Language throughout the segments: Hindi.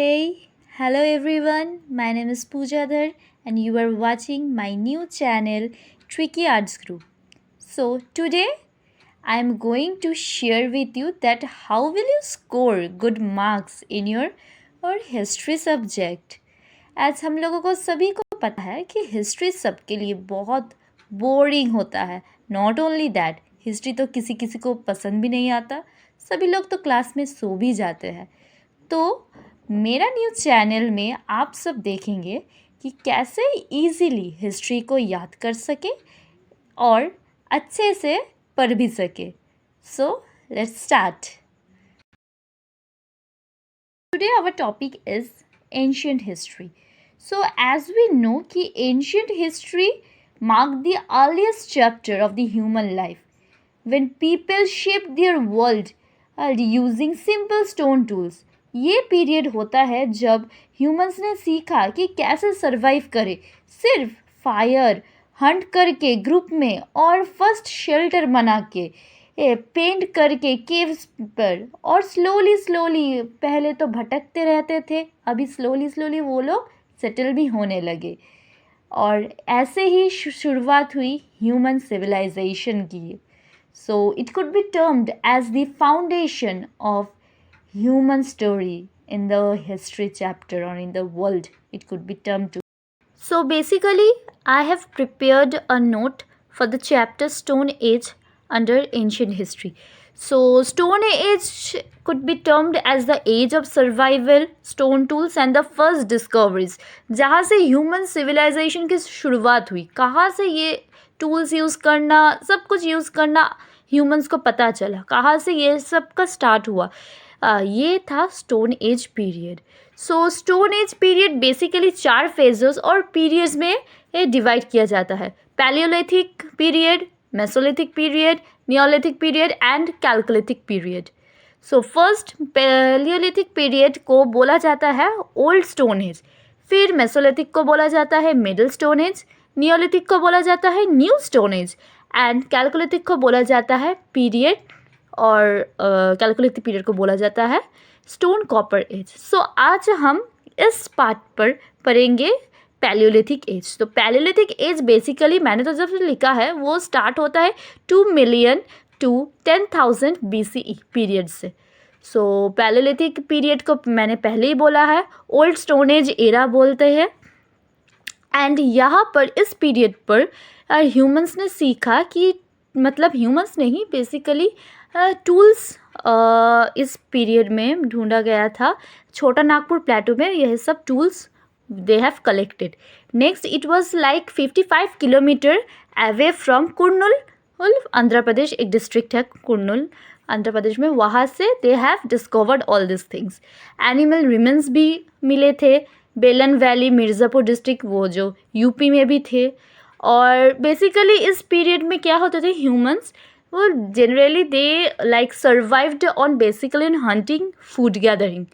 Hey, hello everyone. My name is Pooja Dhar and you are watching my new channel Tricky Arts Group. So today I am going to share with you that how will you score good marks in your और हिस्ट्री सब्जेक्ट। आज हम लोगों को सभी को पता है कि हिस्ट्री सबके लिए बहुत बोरिंग होता है। नॉट ओनली दैट, हिस्ट्री तो किसी किसी को पसंद भी नहीं आता, सभी लोग तो क्लास में सो भी जाते हैं। तो मेरा न्यू चैनल में आप सब देखेंगे कि कैसे इजीली हिस्ट्री को याद कर सके और अच्छे से पढ़ भी सके। So let's start. Today our topic is ancient history. So as we know कि ancient history marked the earliest chapter of the human life when people shaped their world using simple stone tools. ये पीरियड होता है जब ह्यूमंस ने सीखा कि कैसे सरवाइव करे सिर्फ फायर हंट करके ग्रुप में और फर्स्ट शेल्टर बना के पेंट करके केव्स पर और स्लोली पहले तो भटकते रहते थे, अभी स्लोली वो लोग सेटल भी होने लगे और ऐसे ही शुरुआत हुई ह्यूमन सिविलाइजेशन की. So it could be termed as the foundation of human story in the history chapter or in the world. It could be termed to. So basically, I have prepared a note for the chapter Stone Age under ancient history. So Stone Age could be termed as the age of survival, stone tools and the first discoveries. जहाँ से human civilization की शुरुआत हुई, कहाँ से ये टूल्स यूज़ करना, सब कुछ यूज़ करना ह्यूमंस को पता चला, कहाँ से ये सब का स्टार्ट हुआ, ये था स्टोन एज पीरियड. सो stone age period basically 4 phases और पीरियड्स में डिवाइड किया जाता है. Palaeolithic period, Mesolithic period, Neolithic period and chalcolithic period. So first Palaeolithic period को बोला जाता है ओल्ड स्टोन एज, फिर मेसोलिथिक को बोला जाता है मिडिल स्टोन एज, नियोलिथिक को बोला जाता है new stone age and chalcolithic को बोला जाता है पीरियड और कैल्कोलिथिक पीरियड को बोला जाता है स्टोन कॉपर एज. सो आज हम इस पार्ट पर पढ़ेंगे पैलियोलिथिक एज. तो पैलियोलिथिक एज बेसिकली मैंने तो जब लिखा है वो स्टार्ट होता है 2 मिलियन टू 10,000 BCE पीरियड से. सो पैलियोलिथिक पीरियड को मैंने पहले ही बोला है ओल्ड स्टोन एज एरा बोलते हैं. एंड यहाँ पर इस पीरियड पर ह्यूमंस ने सीखा कि मतलब ह्यूमंस नहीं बेसिकली टूल्स इस पीरियड में ढूंढा गया था. छोटा नागपुर प्लेटो में यह सब tools they have collected. Next it was like 55 kilometre away from Kurnool, Andhra Pradesh एक डिस्ट्रिक्ट है कुर्नूल आंध्र प्रदेश में, वहाँ से they have discovered all this things. Animal remains भी मिले थे. बेलन वैली मिर्ज़ापुर डिस्ट्रिक्ट वो जो यूपी में भी थे. और बेसिकली इस पीरियड में क्या होते थे ह्यूमंस, वो generally they like survived on basically in hunting food gathering.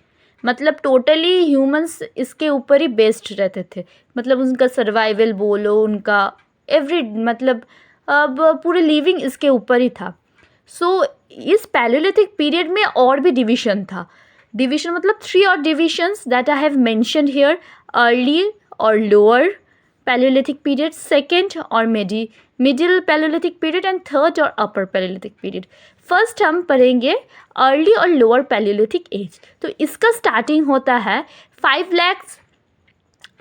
मतलब टोटली ह्यूमंस इसके ऊपर ही बेस्ड रहते थे. मतलब उनका सर्वाइवल बोलो, उनका एवरी मतलब अब पूरे लिविंग इसके ऊपर ही था. सो इस पैलियोलिथिक पीरियड में और भी डिवीज़न था. डिवीज़न मतलब 3 और divisions that I have mentioned here. Early और लोअर पैलियोलिथिक पीरियड, सेकेंड और middle palaeolithic period and third और अपर पैलियोलिथिक पीरियड. फर्स्ट हम पढ़ेंगे अर्ली और लोअर पैलियोलिथिक एज. तो इसका स्टार्टिंग होता है 5 lakh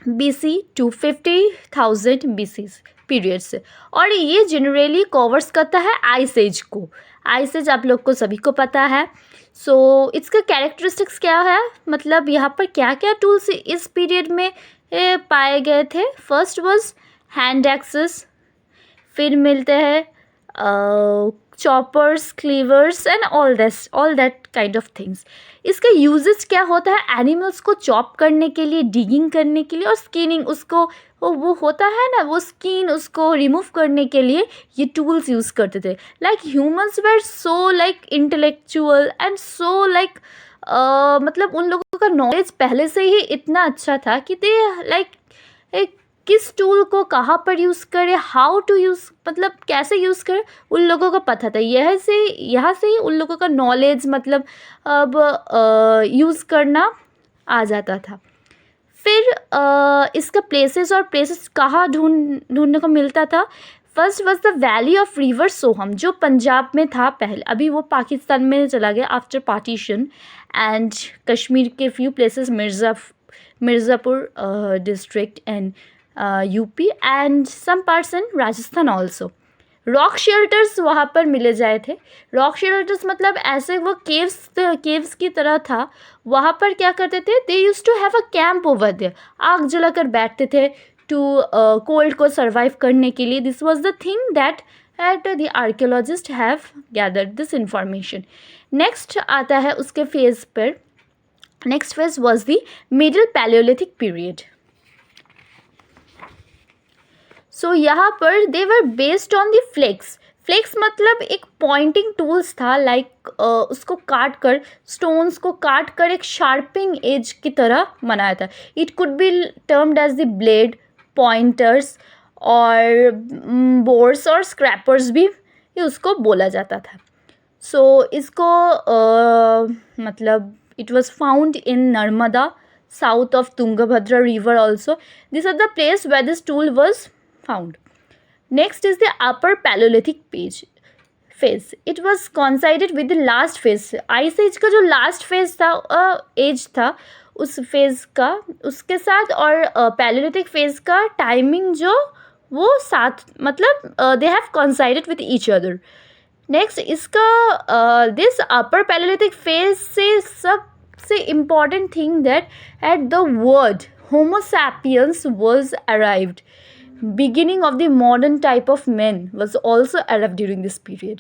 BC to 50,000 BC period से. और ये जनरली कवर्स करता है आइस एज को. आइस एज आप लोग को सभी को पता है. सो इसका कैरेक्टरिस्टिक्स क्या है, मतलब यहाँ पर क्या क्या टूल्स इस पीरियड में पाए गए थे. फर्स्ट वाज हैंड एक्सेस, फिर मिलते हैं choppers, cleavers and all that kind of things. इसका यूजेस क्या होता है, एनिमल्स को चॉप करने के लिए, डिगिंग करने के लिए और स्किनिंग, उसको वो होता है ना वो स्किन, उसको रिमूव करने के लिए ये टूल्स यूज़ करते थे. Like humans were so like intellectual and so like मतलब उन लोगों का नॉलेज पहले से ही इतना अच्छा था कि दे लाइक किस टूल को कहाँ पर यूज़ करें, हाउ टू यूज़ मतलब कैसे यूज़ करें, उन लोगों को पता था. यहाँ से ही उन लोगों का नॉलेज मतलब अब यूज़ करना आ जाता था। फिर इसका प्लेसेस कहाँ ढूंढने को मिलता था। First was the valley of river Soan, जो पंजाब में था पहले, अभी वो पाकिस्तान में चला गया आफ्टर पार्टीशन, एंड कश्मीर के few places Mirzapur district and UP and some parts in Rajasthan also. Rock shelters वहाँ पर मिले जाए थे। रॉक शेल्टर्स मतलब ऐसे वो केव्स की तरह था। वहाँ पर क्या करते थे, they use to have a camp over there, आग जलाकर बैठते थे टू कोल्ड को सर्वाइव करने के लिए। This was the thing that the archaeologist have gathered this information. Next आता है उसके फेज पर, next phase was the middle palaeolithic period. So यहाँ पर they were based on the flakes. Flakes मतलब एक पॉइंटिंग टूल्स था, लाइक उसको काट कर, स्टोन्स को काट कर एक शार्पिंग एज की तरह बनाया था। It could be termed as the blade, pointers और बोर्स और स्क्रैपर्स भी ये उसको बोला जाता था। सो इसको मतलब it was found in Narmada, south of Tungabhadra river also. This are the place where this tool was found. Next is the upper Paleolithic phase. It was coincided with the last phase. Ice Age का जो last phase था, age था, उस phase का उसके साथ और Paleolithic phase का timing जो वो साथ, मतलब they have coincided with each other. Next इसका this upper Paleolithic phase से सबसे important thing that at the word Homo sapiens was arrived. Beginning of the modern type of men was also arrived during this period.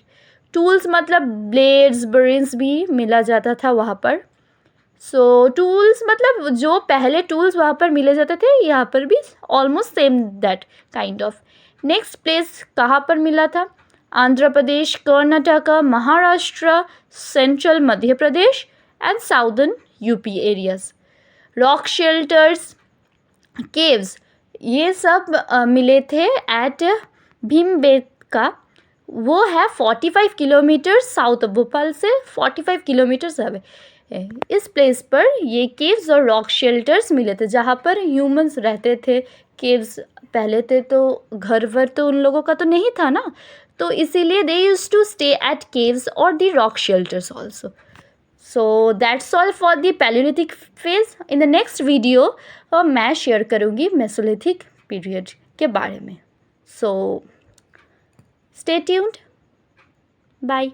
Tools मतलब blades, burins भी मिला जाता था वहाँ पर। So tools मतलब जो पहले tools वहाँ पर मिले जाते थे, यहाँ पर भी almost same that kind of. Next place कहाँ पर मिला था? Andhra Pradesh, Karnataka, Maharashtra, central Madhya Pradesh and southern UP areas. Rock shelters, caves, ये सब मिले थे एट भीमबेटका। वो है 45 किलोमीटर साउथ ऑफ भोपाल से, 45 किलोमीटर्स अवे। इस प्लेस पर ये केव्स और रॉक शेल्टर्स मिले थे जहाँ पर ह्यूमंस रहते थे। केव्स पहले थे तो घर वर तो उन लोगों का तो नहीं था ना, तो इसीलिए they use to stay at caves और the rock shelters also. So that's all for the palaeolithic phase. In the next video मैं शेयर करूँगी मेसोलिथिक पीरियड के बारे में। So stay tuned, bye.